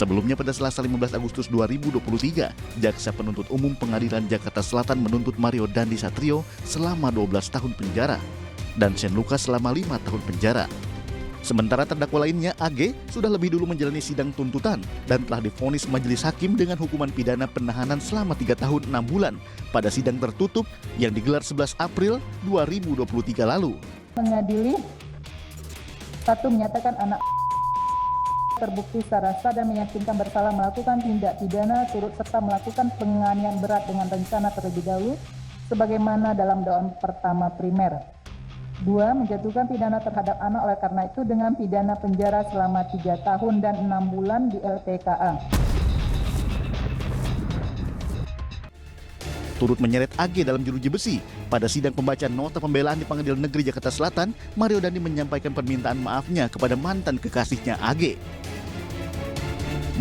Sebelumnya pada Selasa 15 Agustus 2023, Jaksa Penuntut Umum Pengadilan Jakarta Selatan menuntut Mario Dandi Satrio selama 12 tahun penjara dan Shane Lucas selama 5 tahun penjara. Sementara terdakwa lainnya, AG, sudah lebih dulu menjalani sidang tuntutan dan telah divonis majelis hakim dengan hukuman pidana penahanan selama 3 tahun 6 bulan pada sidang tertutup yang digelar 11 April 2023 lalu. Mengadili, satu, menyatakan anak terbukti secara sah dan meyakinkan bersalah melakukan tindak pidana turut serta melakukan penganiayaan berat dengan rencana terlebih dahulu sebagaimana dalam dakwaan pertama primer. 2. Menjatuhkan pidana terhadap anak oleh karena itu dengan pidana penjara selama 3 tahun dan 6 bulan di LPKA. Turut menyeret AG dalam jeruji besi. Pada sidang pembacaan nota pembelaan di Pengadilan Negeri Jakarta Selatan, Mario Dandi menyampaikan permintaan maafnya kepada mantan kekasihnya AG.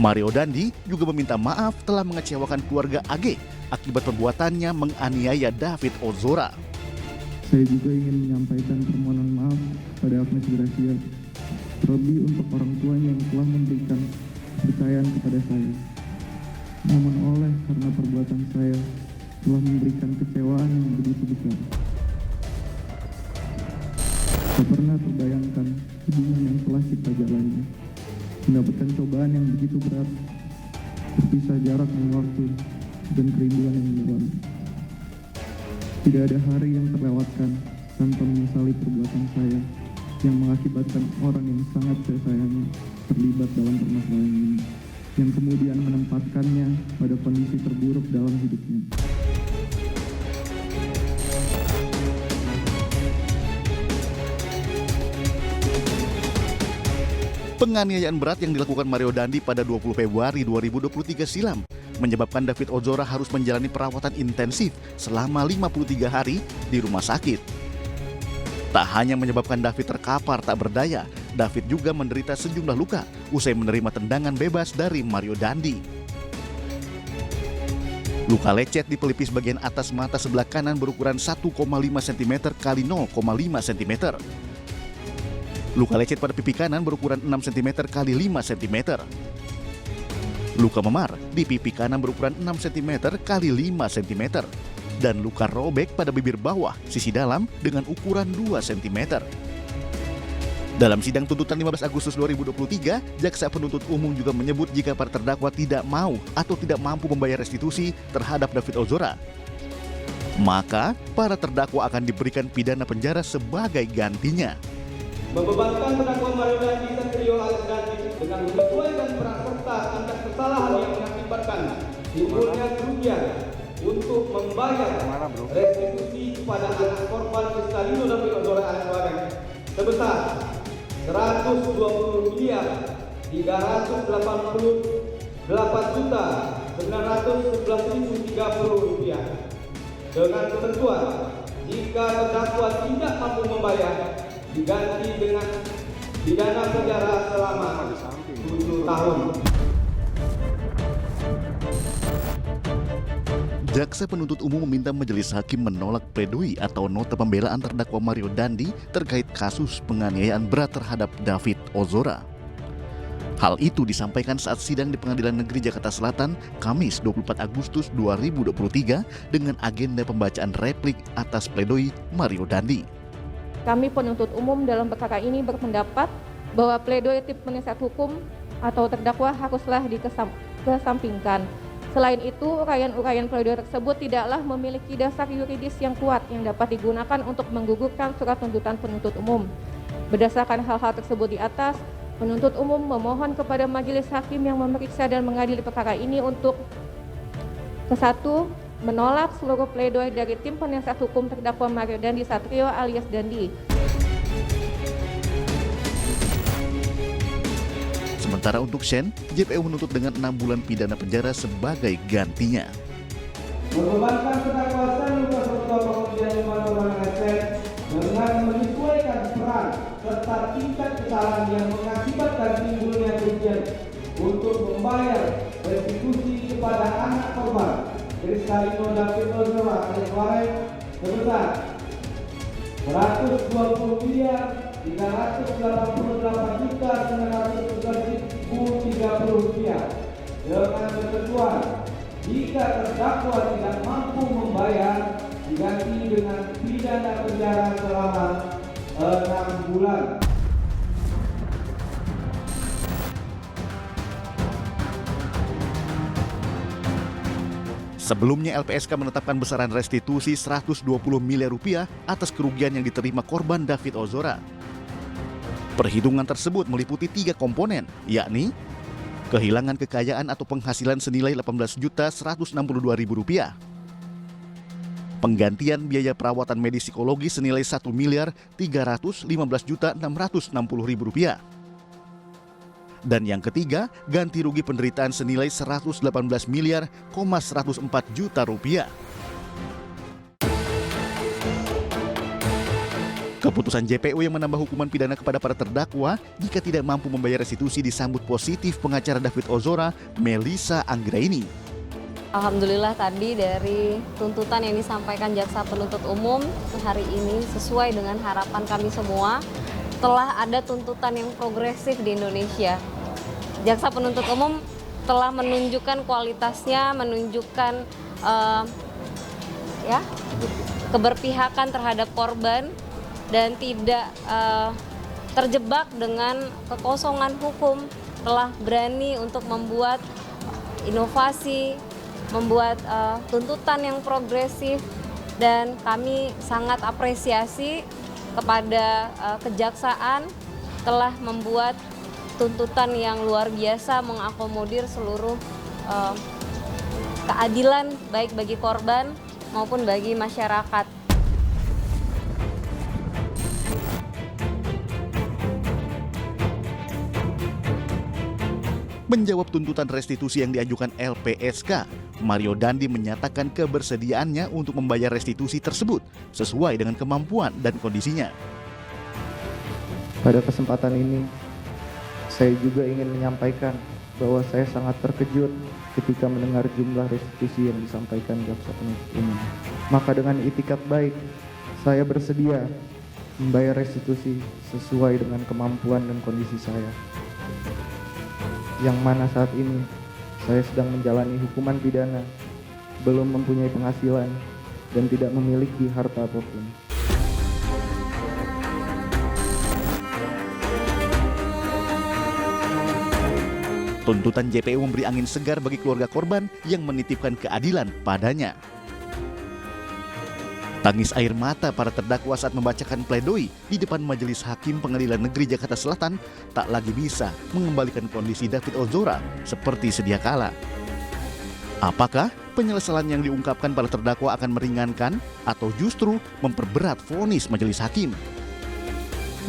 Mario Dandi juga meminta maaf telah mengecewakan keluarga AG akibat perbuatannya menganiaya David Ozora. Saya juga ingin menyampaikan permohonan maaf pada Agnes Gracia, terlebih untuk orang tuanya yang telah memberikan kepercayaan kepada saya. Namun oleh karena perbuatan saya telah memberikan kecewaan yang begitu besar. Tak pernah terbayangkan hubungan yang telah kita jalani, mendapatkan cobaan yang begitu berat, terpisah jarak dan waktu, dan kerinduan yang mendalam. Tidak ada hari yang terlewatkan tanpa menyesali perbuatan saya yang mengakibatkan orang yang sangat saya sayangi terlibat dalam permasalahan ini, yang kemudian menempatkannya pada kondisi terburuk dalam hidupnya. Penganiayaan berat yang dilakukan Mario Dandi pada 20 Februari 2023 silam menyebabkan David Ozora harus menjalani perawatan intensif selama 53 hari di rumah sakit. Tak hanya menyebabkan David terkapar tak berdaya, David juga menderita sejumlah luka usai menerima tendangan bebas dari Mario Dandi. Luka lecet di pelipis bagian atas mata sebelah kanan berukuran 1,5 cm x 0,5 cm. Luka lecet pada pipi kanan berukuran 6 cm x 5 cm. Luka memar di pipi kanan berukuran 6 cm x 5 cm. Dan luka robek pada bibir bawah sisi dalam dengan ukuran 2 cm. Dalam sidang tuntutan 15 Agustus 2023, Jaksa Penuntut Umum juga menyebut jika para terdakwa tidak mau atau tidak mampu membayar restitusi terhadap David Ozora, maka para terdakwa akan diberikan pidana penjara sebagai gantinya. Membebankan terdakwa Mario Dandi Satrio alias Dandi dengan menyesuaikan peran serta tindak kesalahan yang mengakibatkan timbulnya kerugian untuk membayar restitusi kepada anak korban Kristalino David Ozora alias Wareng sebesar 120 miliar 388 juta 911.030 rupiah dengan ketentuan jika terdakwa tidak mampu membayar diganti dengan pidana penjara selama 7 tahun. Jaksa Penuntut Umum meminta majelis hakim menolak pledoi atau nota pembelaan terdakwa Mario Dandi terkait kasus penganiayaan berat terhadap David Ozora. Hal itu disampaikan saat sidang di Pengadilan Negeri Jakarta Selatan Kamis 24 Agustus 2023 dengan agenda pembacaan replik atas pledoi Mario Dandi. Kami penuntut umum dalam perkara ini berpendapat bahwa pledoi tim penasihat hukum atau terdakwa haruslah dikesampingkan. Selain itu, uraian-uraian pledoi tersebut tidaklah memiliki dasar yuridis yang kuat yang dapat digunakan untuk menggugurkan surat tuntutan penuntut umum. Berdasarkan hal-hal tersebut di atas, penuntut umum memohon kepada majelis hakim yang memeriksa dan mengadili perkara ini untuk ke-1, menolak seluruh pledoi dari tim penasihat hukum terdakwa Mario Dandi Satrio alias Dandi. Sementara untuk Shane, JPU menuntut dengan 6 bulan pidana penjara sebagai gantinya. Membebankan terdakwa Shane Lucas Ozora dengan menyesuaikan peran serta tingkat kesalahan yang mengakibatkan timbulnya kerugian untuk membayar restitusi kepada anak korban Kristalino David Ozora alias Wareng sebesar 120 miliar 388 juta 911 Rp1.030 dengan ketentuan jika terdakwa tidak mampu membayar diganti dengan pidana penjara selama 6 bulan. Sebelumnya LPSK menetapkan besaran restitusi Rp120 miliar atas kerugian yang diterima korban David Ozora. Perhitungan tersebut meliputi 3 komponen, yakni kehilangan kekayaan atau penghasilan senilai Rp18.162.000, penggantian biaya perawatan medis psikologi senilai Rp1.315.660.000, dan yang ketiga, ganti rugi penderitaan senilai Rp118 miliar, 104 juta rupiah. Keputusan JPU yang menambah hukuman pidana kepada para terdakwa jika tidak mampu membayar restitusi disambut positif pengacara David Ozora, Melissa Anggraini. Alhamdulillah tadi dari tuntutan yang disampaikan jaksa penuntut umum hari ini sesuai dengan harapan kami semua. Telah ada tuntutan yang progresif di Indonesia. Jaksa penuntut umum telah menunjukkan kualitasnya, menunjukkan keberpihakan terhadap korban dan tidak terjebak dengan kekosongan hukum, telah berani untuk membuat inovasi, membuat tuntutan yang progresif, dan kami sangat apresiasi kepada kejaksaan telah membuat tuntutan yang luar biasa mengakomodir seluruh keadilan baik bagi korban maupun bagi masyarakat. Menjawab tuntutan restitusi yang diajukan LPSK, Mario Dandi menyatakan kebersediaannya untuk membayar restitusi tersebut sesuai dengan kemampuan dan kondisinya. Pada kesempatan ini, saya juga ingin menyampaikan bahwa saya sangat terkejut ketika mendengar jumlah restitusi yang disampaikan jaksa penuntut umum. Maka dengan itikat baik, saya bersedia membayar restitusi sesuai dengan kemampuan dan kondisi saya. Yang mana saat ini saya sedang menjalani hukuman pidana, belum mempunyai penghasilan, dan tidak memiliki harta apapun. Tuntutan JPU memberi angin segar bagi keluarga korban yang menitipkan keadilan padanya. Tangis air mata para terdakwa saat membacakan pledoi di depan Majelis Hakim Pengadilan Negeri Jakarta Selatan tak lagi bisa mengembalikan kondisi David Ozora seperti sedia kala. Apakah penyesalan yang diungkapkan para terdakwa akan meringankan atau justru memperberat vonis Majelis Hakim?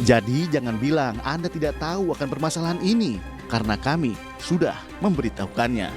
Jadi jangan bilang Anda tidak tahu akan permasalahan ini, karena kami sudah memberitahukannya.